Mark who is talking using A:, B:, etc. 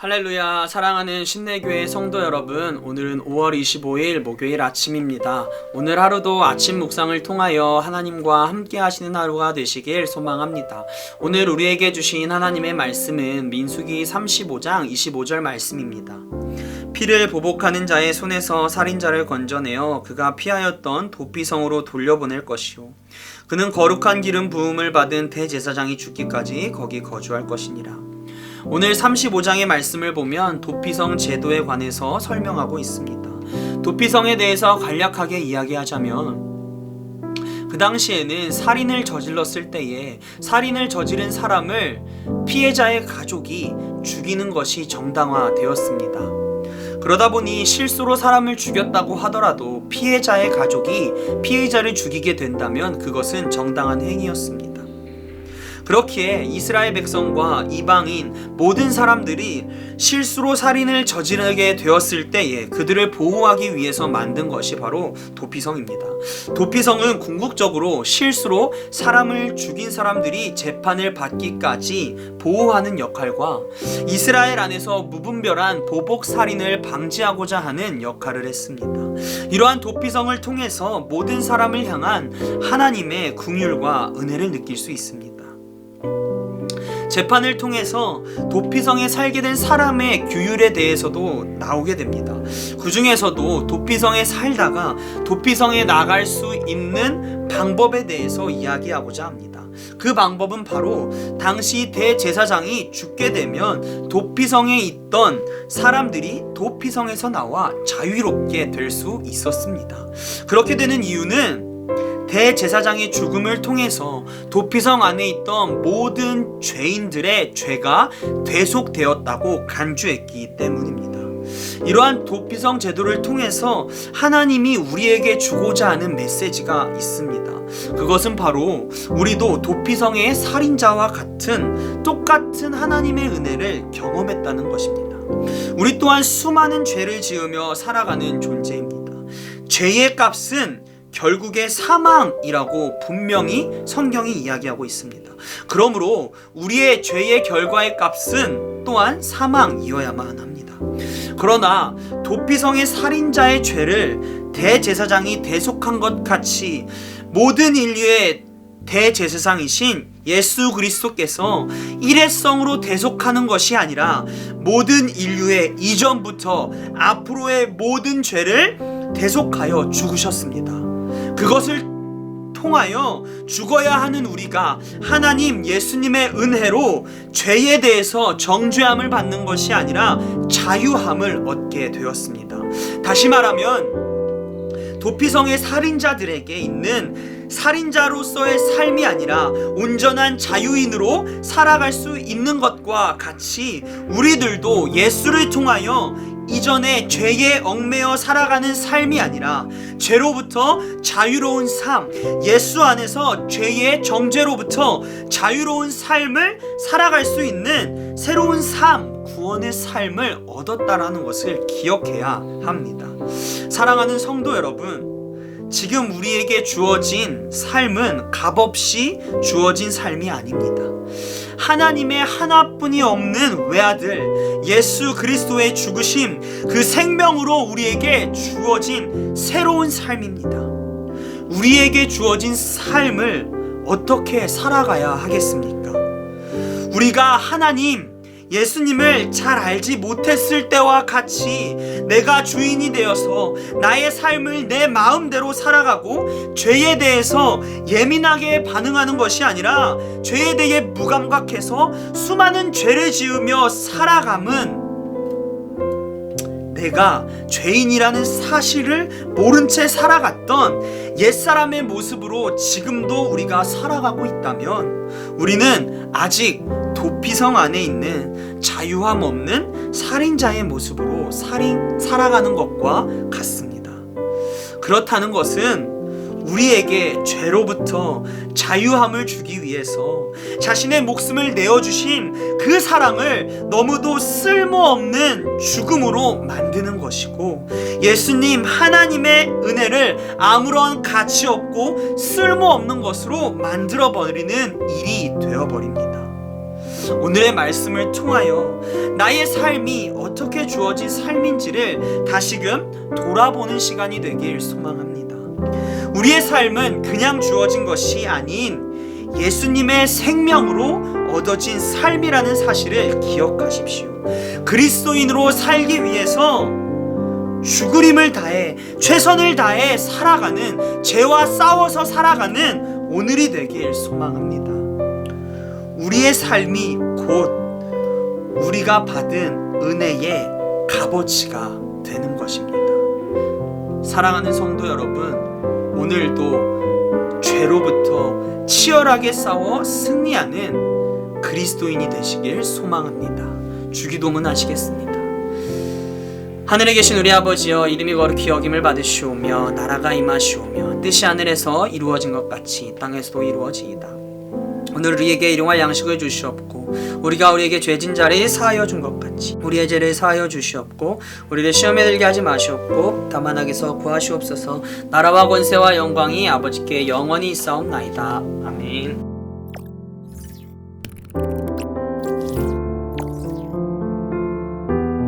A: 할렐루야. 사랑하는 신내교회 성도 여러분, 오늘은 5월 25일 목요일 아침입니다. 오늘 하루도 아침 묵상을 통하여 하나님과 함께 하시는 하루가 되시길 소망합니다. 오늘 우리에게 주신 하나님의 말씀은 민수기 35장 25절 말씀입니다. 피를 보복하는 자의 손에서 살인자를 건져내어 그가 피하였던 도피성으로 돌려보낼 것이요, 그는 거룩한 기름 부음을 받은 대제사장이 죽기까지 거기 거주할 것이니라. 오늘 35장의 말씀을 보면 도피성 제도에 관해서 설명하고 있습니다. 도피성에 대해서 간략하게 이야기하자면, 그 당시에는 살인을 저질렀을 때에 살인을 저지른 사람을 피해자의 가족이 죽이는 것이 정당화되었습니다. 그러다 보니 실수로 사람을 죽였다고 하더라도 피해자의 가족이 피해자를 죽이게 된다면 그것은 정당한 행위였습니다. 그렇기에 이스라엘 백성과 이방인 모든 사람들이 실수로 살인을 저지르게 되었을 때에 그들을 보호하기 위해서 만든 것이 바로 도피성입니다. 도피성은 궁극적으로 실수로 사람을 죽인 사람들이 재판을 받기까지 보호하는 역할과 이스라엘 안에서 무분별한 보복 살인을 방지하고자 하는 역할을 했습니다. 이러한 도피성을 통해서 모든 사람을 향한 하나님의 긍휼과 은혜를 느낄 수 있습니다. 재판을 통해서 도피성에 살게 된 사람의 규율에 대해서도 나오게 됩니다. 그 중에서도 도피성에 살다가 도피성에 나갈 수 있는 방법에 대해서 이야기하고자 합니다. 그 방법은 바로 당시 대제사장이 죽게 되면 도피성에 있던 사람들이 도피성에서 나와 자유롭게 될 수 있었습니다. 그렇게 되는 이유는 대제사장의 죽음을 통해서 도피성 안에 있던 모든 죄인들의 죄가 대속되었다고 간주했기 때문입니다. 이러한 도피성 제도를 통해서 하나님이 우리에게 주고자 하는 메시지가 있습니다. 그것은 바로 우리도 도피성의 살인자와 같은 똑같은 하나님의 은혜를 경험했다는 것입니다. 우리 또한 수많은 죄를 지으며 살아가는 존재입니다. 죄의 값은 결국에 사망이라고 분명히 성경이 이야기하고 있습니다. 그러므로 우리의 죄의 결과의 값은 또한 사망이어야만 합니다. 그러나 도피성의 살인자의 죄를 대제사장이 대속한 것 같이 모든 인류의 대제사장이신 예수 그리스도께서 일회성으로 대속하는 것이 아니라 모든 인류의 이전부터 앞으로의 모든 죄를 대속하여 죽으셨습니다. 그것을 통하여 죽어야 하는 우리가 하나님 예수님의 은혜로 죄에 대해서 정죄함을 받는 것이 아니라 자유함을 얻게 되었습니다. 다시 말하면 도피성의 살인자들에게 있는 살인자로서의 삶이 아니라 온전한 자유인으로 살아갈 수 있는 것과 같이 우리들도 예수를 통하여 이전에 죄에 얽매여 살아가는 삶이 아니라 죄로부터 자유로운 삶, 예수 안에서 죄의 정죄로부터 자유로운 삶을 살아갈 수 있는 새로운 삶, 구원의 삶을 얻었다라는 것을 기억해야 합니다. 사랑하는 성도 여러분, 지금 우리에게 주어진 삶은 값없이 주어진 삶이 아닙니다. 하나님의 하나뿐이 없는 외아들 예수 그리스도의 죽으심, 그 생명으로 우리에게 주어진 새로운 삶입니다. 우리에게 주어진 삶을 어떻게 살아가야 하겠습니까? 우리가 하나님 예수님을 잘 알지 못했을 때와 같이 내가 주인이 되어서 나의 삶을 내 마음대로 살아가고 죄에 대해서 예민하게 반응하는 것이 아니라 죄에 대해 무감각해서 수많은 죄를 지으며 살아감은 내가 죄인이라는 사실을 모른 채 살아갔던 옛사람의 모습으로 지금도 우리가 살아가고 있다면 우리는 아직 도피성 안에 있는 자유함 없는 살인자의 모습으로 살아가는 것과 같습니다. 그렇다는 것은 우리에게 죄로부터 자유함을 주기 위해서 자신의 목숨을 내어주신 그 사랑을 너무도 쓸모없는 죽음으로 만드는 것이고, 예수님 하나님의 은혜를 아무런 가치 없고 쓸모없는 것으로 만들어버리는 일이 되어버립니다. 오늘의 말씀을 통하여 나의 삶이 어떻게 주어진 삶인지를 다시금 돌아보는 시간이 되길 소망합니다. 우리의 삶은 그냥 주어진 것이 아닌 예수님의 생명으로 얻어진 삶이라는 사실을 기억하십시오. 그리스도인으로 살기 위해서 죽을 힘을 다해 최선을 다해 살아가는, 죄와 싸워서 살아가는 오늘이 되길 소망합니다. 우리의 삶이 곧 우리가 받은 은혜의 값어치가 되는 것입니다. 사랑하는 성도 여러분, 오늘도 죄로부터 치열하게 싸워 승리하는 그리스도인이 되시길 소망합니다. 주기도문 하시겠습니다. 하늘에 계신 우리 아버지여, 이름이 거룩히 여김을 받으시오며 나라가 임하시오며 뜻이 하늘에서 이루어진 것 같이 땅에서도 이루어지이다. 오늘 우리에게 일용할 양식을 주시옵고 우리가 우리에게 죄진 자를 사하여 준 것 같이 우리의 죄를 사하여 주시옵고 우리를 시험에 들게 하지 마시옵고 다만 악에서 구하시옵소서. 나라와 권세와 영광이 아버지께 영원히 있사옵나이다. 아멘.